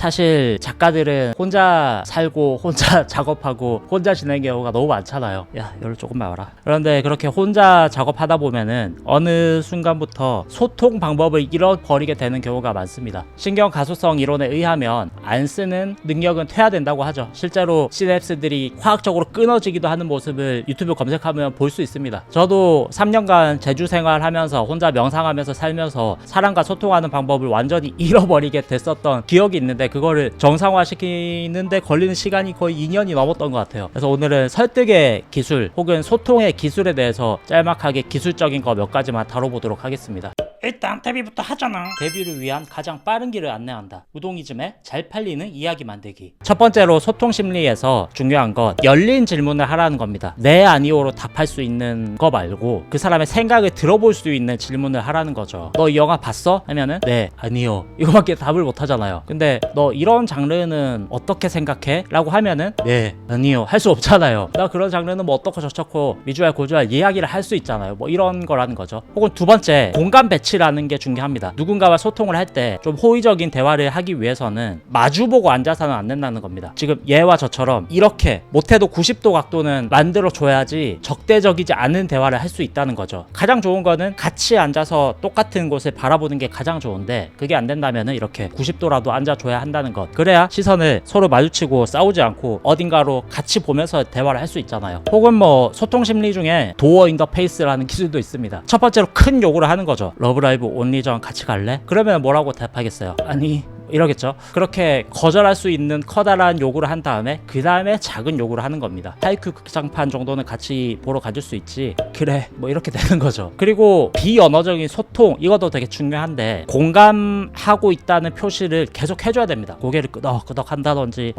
사실 작가들은 혼자 살고 혼자 작업하고 혼자 지내는 경우가 너무 많잖아요. 야, 열을 조금만 와라. 그런데 그렇게 혼자 작업하다 보면은 어느 순간부터 소통 방법을 잃어버리게 되는 경우가 많습니다. 신경 가소성 이론에 의하면 안 쓰는 능력은 퇴화된다고 하죠. 실제로 시냅스들이 화학적으로 끊어지기도 하는 모습을 유튜브 검색하면 볼 수 있습니다. 저도 3년간 제주 생활하면서 혼자 명상하면서 살면서 사람과 소통하는 방법을 완전히 잃어버리게 됐었던 기억이 있는데, 그거를 정상화시키는데 걸리는 시간이 거의 2년이 넘었던 것 같아요. 그래서 오늘은 설득의 기술 혹은 소통의 기술에 대해서 짤막하게 기술적인 거 몇 가지만 다뤄보도록 하겠습니다. 일단 데뷔부터 하잖아. 데뷔를 위한 가장 빠른 길을 안내한다. 우동이즘에 잘 팔리는 이야기 만들기. 첫 번째로 소통 심리에서 중요한 건 열린 질문을 하라는 겁니다. 네 아니오로 답할 수 있는 거 말고 그 사람의 생각을 들어볼 수 있는 질문을 하라는 거죠. 너 이 영화 봤어? 하면은 네 아니요 이거밖에 답을 못 하잖아요. 근데 너 이런 장르는 어떻게 생각해? 라고 하면은 네 아니요 할 수 없잖아요. 나 그런 장르는 뭐 어떻고 저쩌고 미주알 고주알 이야기를 할 수 있잖아요. 뭐 이런 거라는 거죠. 혹은 두 번째, 공간 배치라는 게 중요합니다. 누군가와 소통을 할 때 좀 호의적인 대화를 하기 위해서는 마주보고 앉아서는 안 된다는 겁니다. 지금 얘와 저처럼 이렇게 못해도 90도 각도는 만들어 줘야지 적대적이지 않은 대화를 할 수 있다는 거죠. 가장 좋은 거는 같이 앉아서 똑같은 곳을 바라보는 게 가장 좋은데, 그게 안 된다면은 이렇게 90도라도 앉아줘야 한다는 것. 그래야 시선을 서로 마주치고 싸우지 않고 어딘가로 같이 보면서 대화를 할 수 있잖아요. 혹은 뭐 소통 심리 중에 도어 인 더 페이스라는 기술도 있습니다. 첫 번째로 큰 요구를 하는 거죠. 러브라이브 온리전 같이 갈래? 그러면 뭐라고 대답하겠어요? 아니 이러겠죠. 그렇게 거절할 수 있는 커다란 요구를 한 다음에 그 다음에 작은 요구를 하는 겁니다. 하이큐 극장판 정도는 같이 보러 가줄 수 있지? 그래 뭐 이렇게 되는 거죠. 그리고 비언어적인 소통, 이것도 되게 중요한데 공감하고 있다는 표시를 계속 해줘야 됩니다. 고개를 끄덕끄덕 한다든지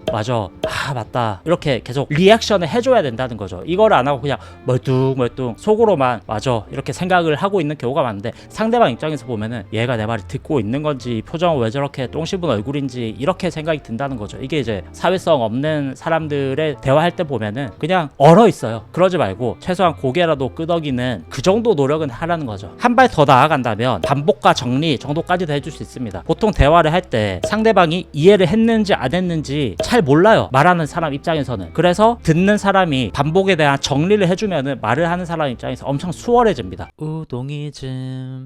맞아, 아 맞다, 이렇게 계속 리액션을 해줘야 된다는 거죠. 이거를 안 하고 그냥 멀뚱멀뚱 속으로만 맞아 이렇게 생각을 하고 있는 경우가 많은데, 상대방 입장에서 보면은 얘가 내 말을 듣고 있는 건지 표정은 왜 저렇게 똥 씹은 얼굴인지 이렇게 생각이 든다는 거죠. 이게 이제 사회성 없는 사람들의 대화할 때 보면은 그냥 얼어 있어요. 그러지 말고 최소한 고개라도 끄덕이는 그 정도 노력은 하라는 거죠. 한 발 더 나아간다면 반복과 정리 정도까지도 해줄 수 있습니다. 보통 대화를 할 때 상대방이 이해를 했는지 안 했는지 잘 몰라요, 말하는 사람 입장에서는. 그래서 듣는 사람이 반복에 대한 정리를 해주면은 말을 하는 사람 입장에서 엄청 수월해집니다. 우동이즘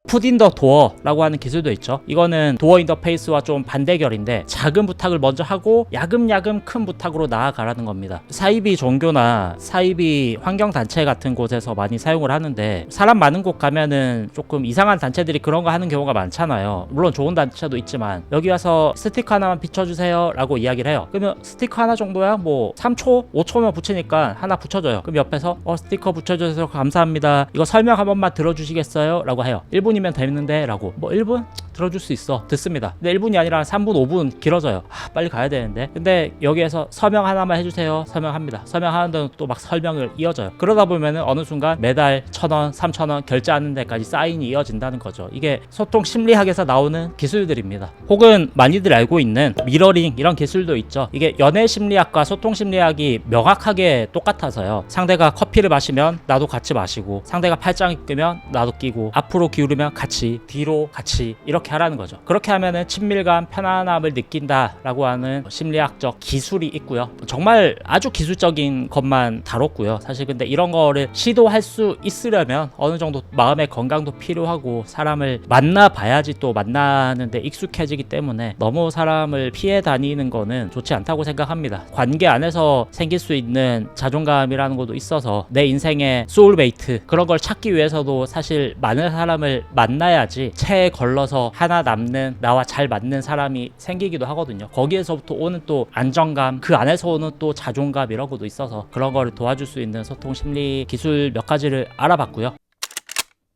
푸드 인 더 도어라고 하는 기술도 있죠. 이거는 도어 인 더 페이스와 좀 반대결인데, 작은 부탁을 먼저 하고 야금야금 큰 부탁으로 나아가라는 겁니다. 사이비 종교나 사이비 환경단체 같은 곳에서 많이 사용을 하는데, 사람 많은 곳 가면은 조금 이상한 단체들이 그런 거 하는 경우가 많잖아요. 물론 좋은 단체도 있지만 여기 와서 스티커 하나만 비춰주세요 라고 이야기를 해요. 그러면 스티커 하나 정도야 뭐 3초 5초면 붙이니까 하나 붙여줘요. 그럼 옆에서 스티커 붙여주셔서 감사합니다, 이거 설명 한 번만 들어주시겠어요? 라고 해요. 1분이면 되는데 라고. 뭐 1분? 들어줄 수 있어. 듣습니다. 근데 1분이 아니라 3분 5분 길어져요. 빨리 가야 되는데. 근데 여기에서 서명 하나만 해주세요. 서명합니다. 서명하는 데는 또 막 설명을 이어져요. 그러다 보면은 어느 순간 매달 1,000원 3,000원 결제하는 데까지 사인이 이어진다는 거죠. 이게 소통 심리학에서 나오는 기술들입니다. 혹은 많이들 알고 있는 미러링 이런 기술도 있죠. 이게 연애 심리학과 소통 심리학이 명확하게 똑같아서요. 상대가 커피를 마시면 나도 같이 마시고, 상대가 팔짱을 끼면 나도 끼고, 앞으로 기울이면 같이, 뒤로 같이, 이렇게 하라는 거죠. 그렇게 하면은 친밀감, 편안함을 느낀다라고 하는 심리학적 기술이 있고요. 정말 아주 기술적인 것만 다뤘고요. 사실 근데 이런 거를 시도할 수 있으려면 어느 정도 마음의 건강도 필요하고, 사람을 만나봐야지 또 만나는데 익숙해지기 때문에 너무 사람을 피해 다니는 거는 좋지 않다고 생각합니다. 관계 안에서 생길 수 있는 자존감이라는 것도 있어서 내 인생의 소울메이트, 그런 걸 찾기 위해서도 사실 많은 사람을 만나야지 체에 걸러서 하나 남는, 나와 잘 맞는 사람이 생기기도 하거든요. 거기에서부터 오는 또 안정감, 그 안에서 오는 또 자존감, 이런 것도 있어서 그런 거를 도와줄 수 있는 소통 심리 기술 몇 가지를 알아봤고요.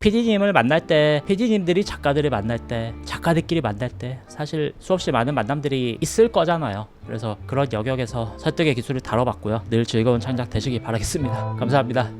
PD님을 만날 때, PD님들이 작가들을 만날 때, 작가들끼리 만날 때 사실 수없이 많은 만남들이 있을 거잖아요. 그래서 그런 영역에서 설득의 기술을 다뤄봤고요. 늘 즐거운 창작 되시기 바라겠습니다. 감사합니다.